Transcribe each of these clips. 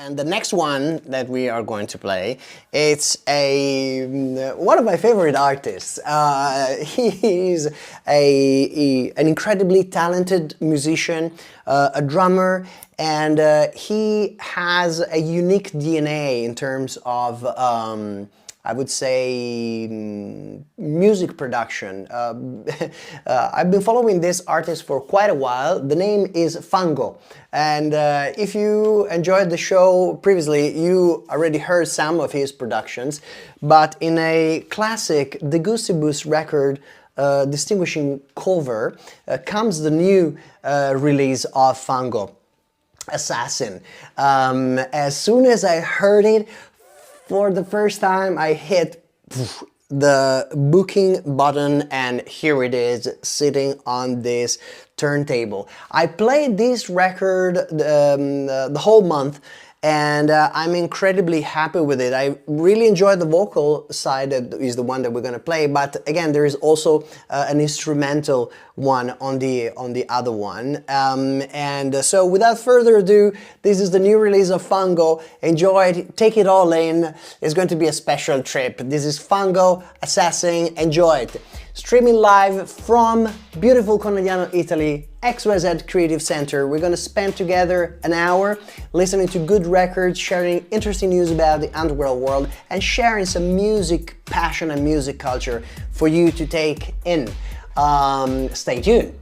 And the next one that we are going to play, it's one of my favorite artists. He's an incredibly talented musician, a drummer, and he has a unique DNA in terms of I would say music production. I've been following this artist for quite a while. The name is Fango, and if you enjoyed the show previously, you already heard some of his productions, but in a classic Degustibus record distinguishing cover comes the new release of Fango, Assassin. As soon as I heard it, for the first time, I hit the booking button, and here it is sitting on this turntable. I played this record the whole month, and I'm incredibly happy with it. I really enjoy the vocal side, that is the one that we're gonna play, but again, there is also an instrumental one on the other one. So without further ado, this is the new release of Fango. Enjoy it, take it all in. It's going to be a special trip. This is Fango, Assassin. Enjoy it. Streaming live from beautiful Conegliano, Italy, XYZ Creative Center. We're gonna spend together an hour listening to good records, sharing interesting news about the underground world, and sharing some music passion and music culture for you to take in. Stay tuned.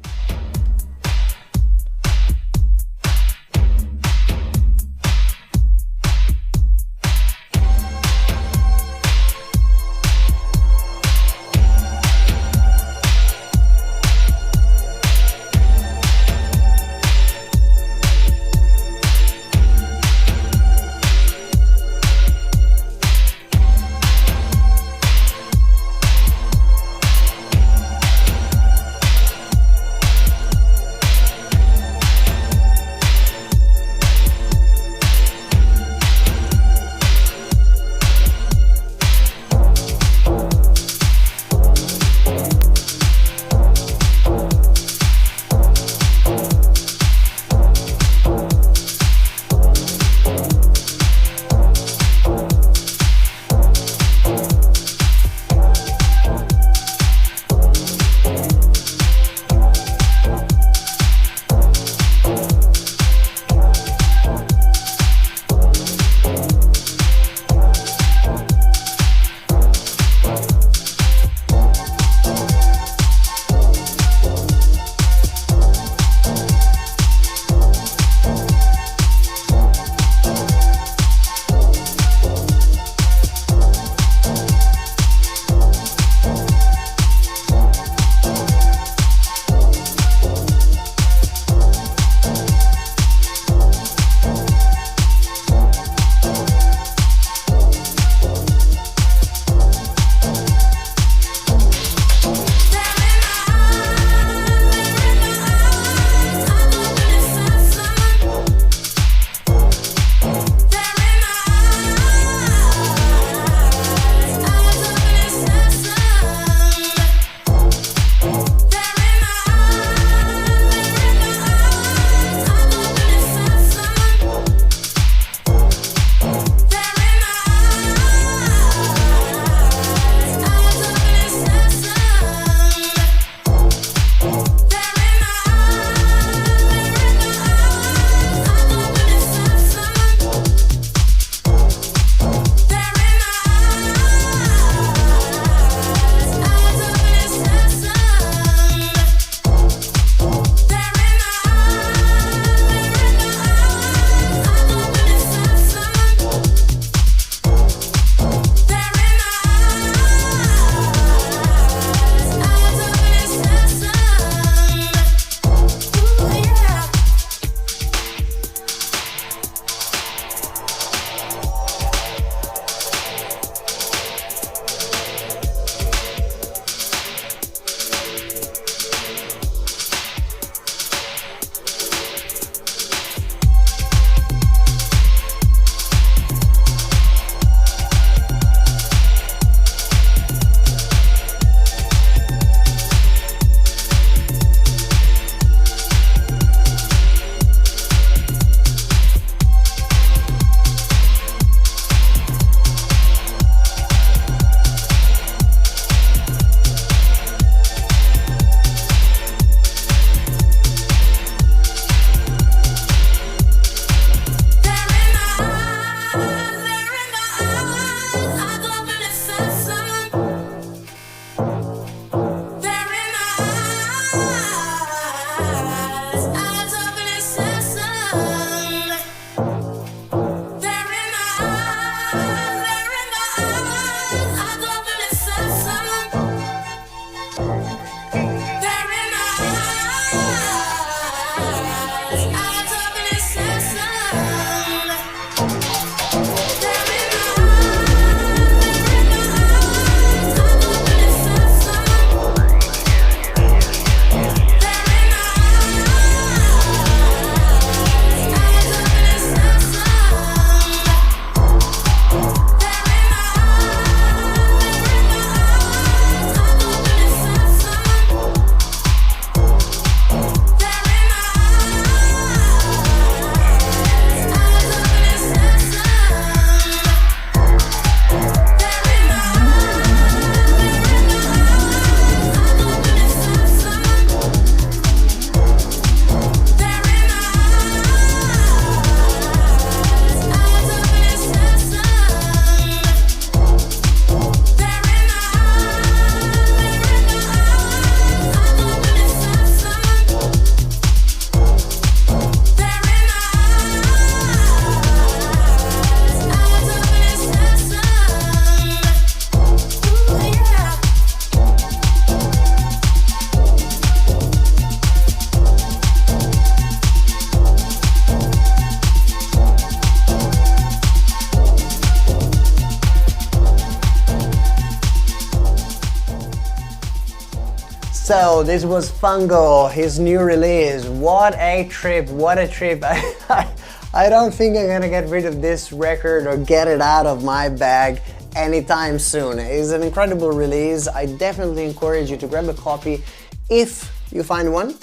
So this was Fango, his new release. What a trip, what a trip. I don't think I'm gonna get rid of this record or get it out of my bag anytime soon. It's an incredible release. I definitely encourage you to grab a copy if you find one.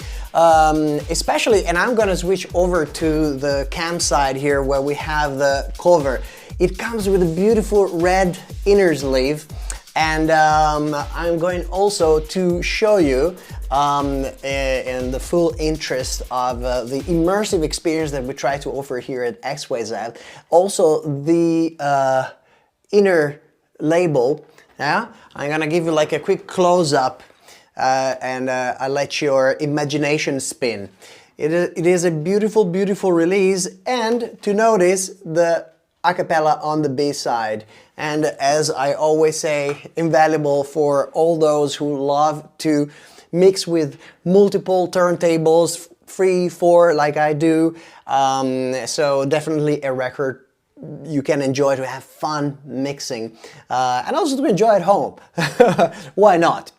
Especially, and I'm gonna switch over to the cam side here where we have the cover. It comes with a beautiful red inner sleeve. And I'm going also to show you, in the full interest of the immersive experience that we try to offer here at XYZ, also the inner label. Yeah, I'm gonna give you like a quick close-up and I'll let your imagination spin. It is a beautiful, beautiful release, and to notice the a cappella on the B side. And as I always say, invaluable for all those who love to mix with multiple turntables, 3, 4 like I do. So definitely a record you can enjoy to have fun mixing and also to enjoy at home. Why not?